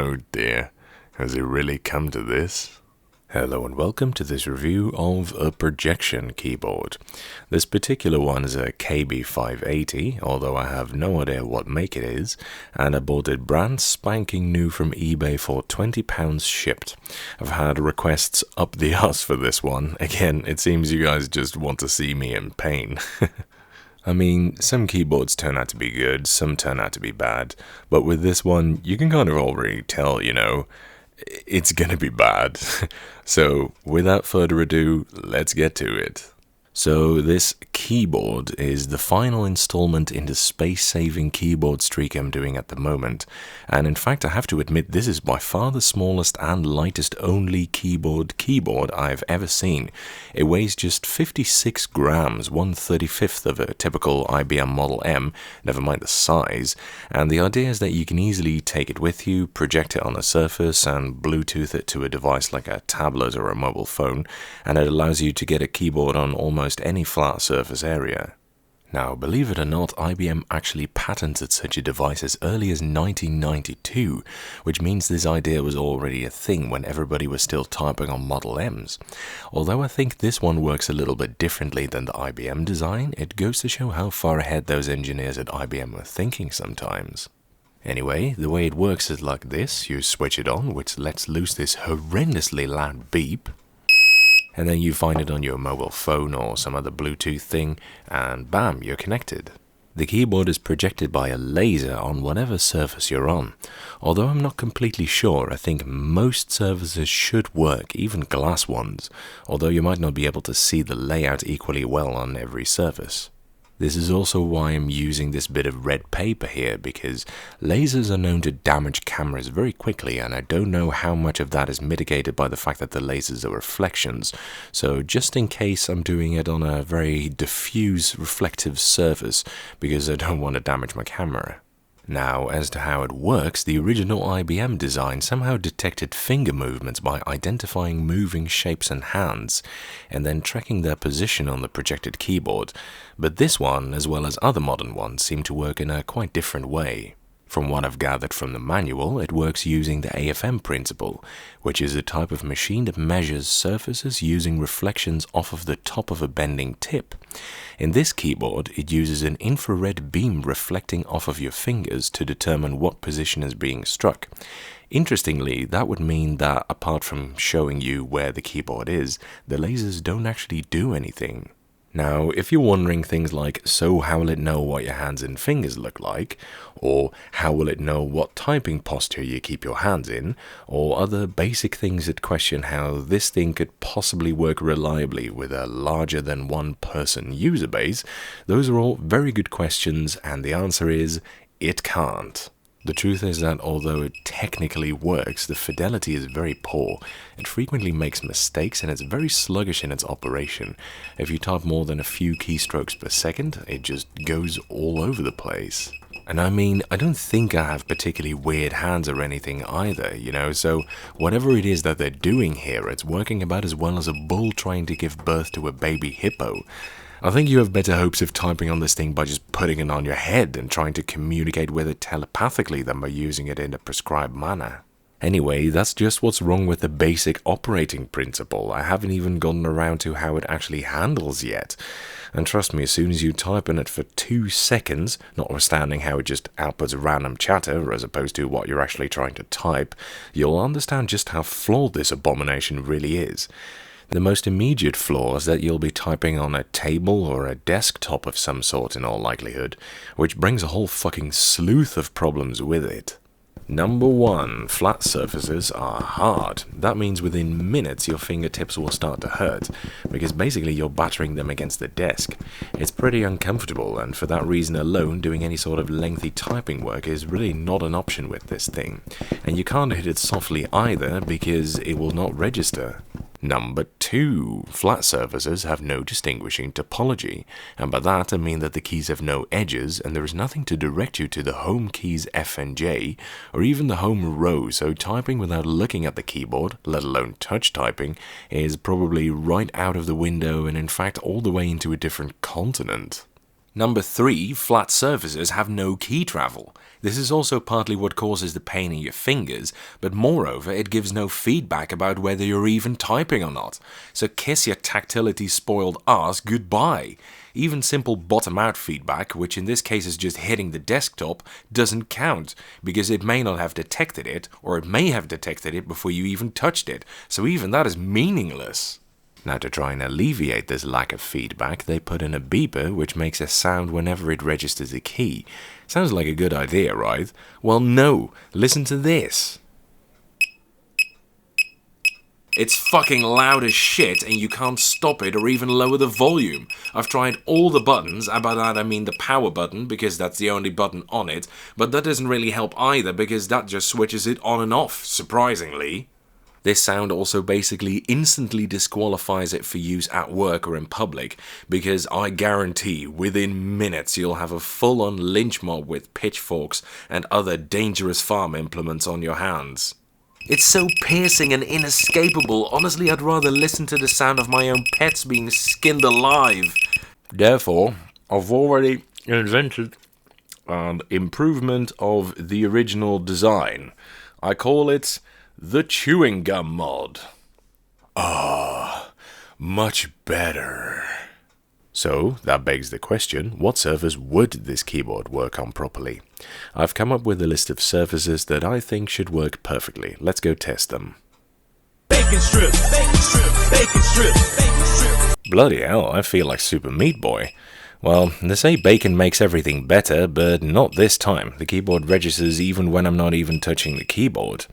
Oh dear, has it really come to this? Hello and welcome to this review of a projection keyboard. This particular one is a KB580, although I have no idea what make it is, and I bought it brand spanking new from eBay for £20 shipped. I've had requests up the arse for this one. Again, it seems you guys just want to see me in pain. I mean, some keyboards turn out to be good, some turn out to be bad, but with this one, you can kind of already tell, it's gonna be bad. So, without further ado, let's get to it. So, this keyboard is the final installment in the space-saving keyboard streak I'm doing at the moment, and in fact I have to admit this is by far the smallest and lightest only keyboard I've ever seen. It weighs just 56 grams, 1/35th of a typical IBM Model M, never mind the size, and the idea is that you can easily take it with you, project it on a surface, and Bluetooth it to a device like a tablet or a mobile phone, and it allows you to get a keyboard on almost any flat surface area. Now, believe it or not, IBM actually patented such a device as early as 1992, which means this idea was already a thing when everybody was still typing on Model Ms. Although I think this one works a little bit differently than the IBM design, it goes to show how far ahead those engineers at IBM were thinking sometimes. Anyway, the way it works is like this. You switch it on, which lets loose this horrendously loud beep, and then you find it on your mobile phone or some other Bluetooth thing, and bam, you're connected. The keyboard is projected by a laser on whatever surface you're on. Although I'm not completely sure, I think most surfaces should work, even glass ones, although you might not be able to see the layout equally well on every surface. This is also why I'm using this bit of red paper here, because lasers are known to damage cameras very quickly, and I don't know how much of that is mitigated by the fact that the lasers are reflections. So just in case, I'm doing it on a very diffuse reflective surface, because I don't want to damage my camera. Now, as to how it works, the original IBM design somehow detected finger movements by identifying moving shapes and hands, and then tracking their position on the projected keyboard. But this one, as well as other modern ones, seem to work in a quite different way. From what I've gathered from the manual, it works using the AFM principle, which is a type of machine that measures surfaces using reflections off of the top of a bending tip. In this keyboard, it uses an infrared beam reflecting off of your fingers to determine what position is being struck. Interestingly, that would mean that apart from showing you where the keyboard is, the lasers don't actually do anything. Now, if you're wondering things like, so how will it know what your hands and fingers look like, or how will it know what typing posture you keep your hands in, or other basic things that question how this thing could possibly work reliably with a larger than one person user base, those are all very good questions, and the answer is, it can't. The truth is that although it technically works, the fidelity is very poor. It frequently makes mistakes and it's very sluggish in its operation. If you type more than a few keystrokes per second, it just goes all over the place. And I mean, I don't think I have particularly weird hands or anything either, so whatever it is that they're doing here, it's working about as well as a bull trying to give birth to a baby hippo. I think you have better hopes of typing on this thing by just putting it on your head and trying to communicate with it telepathically than by using it in a prescribed manner. Anyway, that's just what's wrong with the basic operating principle. I haven't even gotten around to how it actually handles yet. And trust me, as soon as you type in it for 2 seconds, notwithstanding how it just outputs random chatter as opposed to what you're actually trying to type, you'll understand just how flawed this abomination really is. The most immediate flaw is that you'll be typing on a table or a desktop of some sort in all likelihood, which brings a whole fucking sleuth of problems with it. Number 1, flat surfaces are hard. That means within minutes your fingertips will start to hurt, because basically you're battering them against the desk. It's pretty uncomfortable, and for that reason alone, doing any sort of lengthy typing work is really not an option with this thing. And you can't hit it softly either, because it will not register. Number 2, flat surfaces have no distinguishing topology, and by that I mean that the keys have no edges and there is nothing to direct you to the home keys F and J, or even the home row, so typing without looking at the keyboard, let alone touch typing, is probably right out of the window and in fact all the way into a different continent. Number 3, flat surfaces have no key travel. This is also partly what causes the pain in your fingers, but moreover it gives no feedback about whether you're even typing or not. So kiss your tactility spoiled ass goodbye. Even simple bottom-out feedback, which in this case is just hitting the desktop, doesn't count, because it may not have detected it, or it may have detected it before you even touched it, so even that is meaningless. Now, to try and alleviate this lack of feedback, they put in a beeper which makes a sound whenever it registers a key. Sounds like a good idea, right? Well, no. Listen to this. It's fucking loud as shit and you can't stop it or even lower the volume. I've tried all the buttons, and by that I mean the power button because that's the only button on it, but that doesn't really help either because that just switches it on and off, surprisingly. This sound also basically instantly disqualifies it for use at work or in public, because I guarantee within minutes you'll have a full-on lynch mob with pitchforks and other dangerous farm implements on your hands. It's so piercing and inescapable, honestly I'd rather listen to the sound of my own pets being skinned alive. Therefore, I've already invented an improvement of the original design. I call it the chewing gum mod. Ah, much better. So, that begs the question, what surface would this keyboard work on properly? I've come up with a list of surfaces that I think should work perfectly. Let's go test them. Bacon strip, bacon strip, bacon strip, bacon strip. Bloody hell, I feel like Super Meat Boy. Well, they say bacon makes everything better, but not this time. The keyboard registers even when I'm not even touching the keyboard.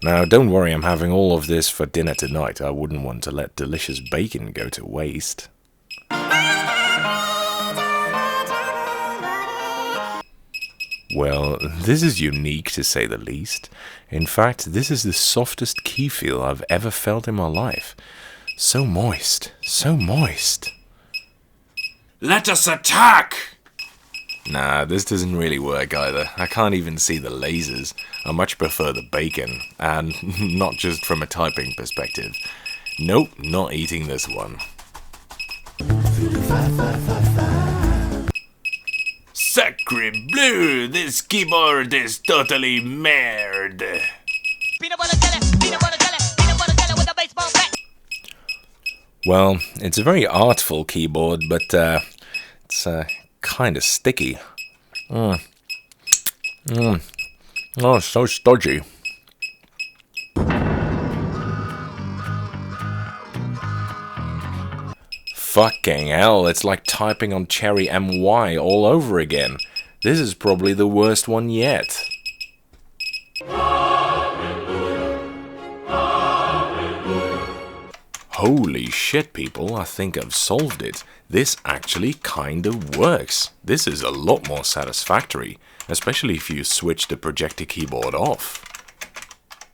Now, don't worry, I'm having all of this for dinner tonight. I wouldn't want to let delicious bacon go to waste. Well, this is unique to say the least. In fact, this is the softest key feel I've ever felt in my life. So moist, so moist. Let us attack! Nah, this doesn't really work either. I can't even see the lasers. I much prefer the bacon, and not just from a typing perspective. Nope, not eating this one. Sacre bleu, this keyboard is totally merde. Peanut butter jelly, peanut butter jelly, peanut butter jelly with a baseball bat. Well, it's a very artful keyboard, but it's kind of sticky. Oh, so stodgy. Fucking hell, it's like typing on Cherry MY all over again. This is probably the worst one yet. Holy shit, people, I think I've solved it. This actually kind of works. This is a lot more satisfactory, especially if you switch the projector keyboard off.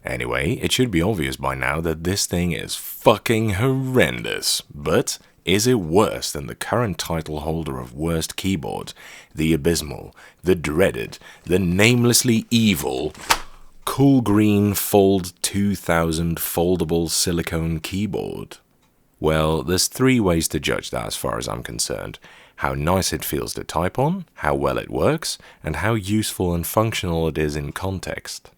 Anyway, it should be obvious by now that this thing is fucking horrendous, but is it worse than the current title holder of worst keyboard, the abysmal, the dreaded, the namelessly evil Cool Green Fold 2000 foldable silicone keyboard? Well, there's 3 ways to judge that as far as I'm concerned. How nice it feels to type on, how well it works, and how useful and functional it is in context.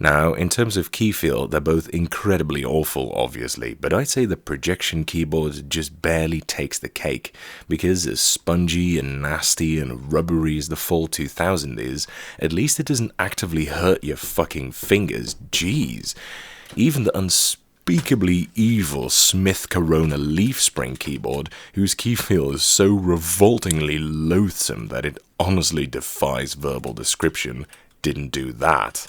Now, in terms of key feel, they're both incredibly awful, obviously, but I'd say the projection keyboard just barely takes the cake, because as spongy and nasty and rubbery as the Fold 2000 is, at least it doesn't actively hurt your fucking fingers, jeez. Even the unspeakably evil Smith Corona leaf spring keyboard, whose key feel is so revoltingly loathsome that it honestly defies verbal description, didn't do that.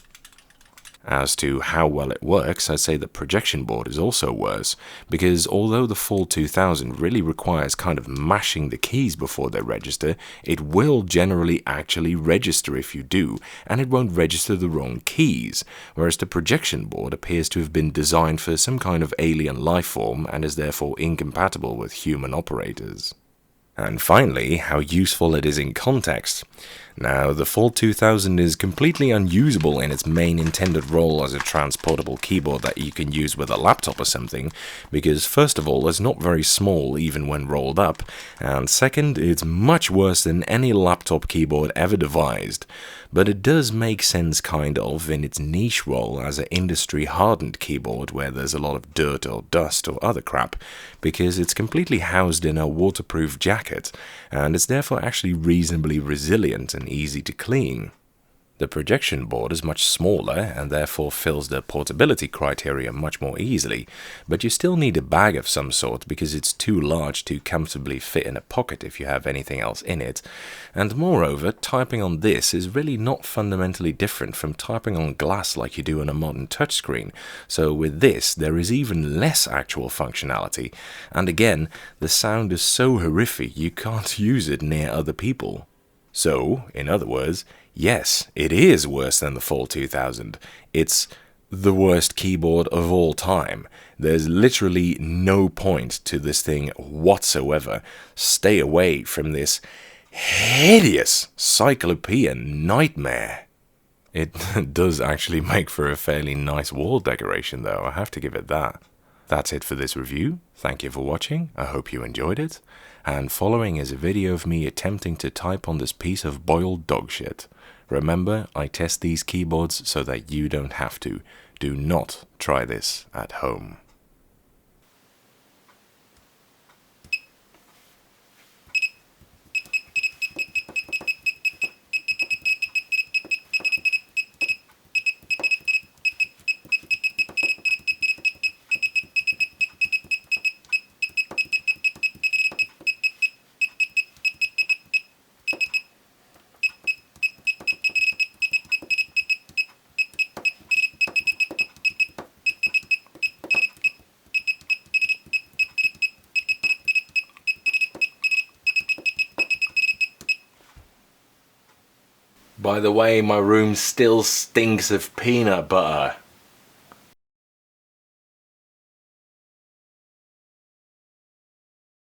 As to how well it works, I'd say the projection board is also worse, because although the Fold 2000 really requires kind of mashing the keys before they register, it will generally actually register if you do, and it won't register the wrong keys, whereas the projection board appears to have been designed for some kind of alien life form and is therefore incompatible with human operators. And finally, how useful it is in context. Now, the Fold 2000 is completely unusable in its main intended role as a transportable keyboard that you can use with a laptop or something, because first of all, it's not very small even when rolled up, and second, it's much worse than any laptop keyboard ever devised. But it does make sense kind of in its niche role as an industry-hardened keyboard where there's a lot of dirt or dust or other crap, because it's completely housed in a waterproof jacket, and it's therefore actually reasonably resilient and easy to clean. The projection board is much smaller and therefore fills the portability criteria much more easily, but you still need a bag of some sort because it's too large to comfortably fit in a pocket if you have anything else in it. And moreover, typing on this is really not fundamentally different from typing on glass like you do on a modern touchscreen, so with this there is even less actual functionality, and again, the sound is so horrific you can't use it near other people. So, in other words, yes, it is worse than the Fold 2000. It's the worst keyboard of all time. There's literally no point to this thing whatsoever. Stay away from this hideous cyclopean nightmare. It does actually make for a fairly nice wall decoration though, I have to give it that. That's it for this review. Thank you for watching. I hope you enjoyed it. And following is a video of me attempting to type on this piece of boiled dog shit. Remember, I test these keyboards so that you don't have to. Do not try this at home. By the way, my room still stinks of peanut butter.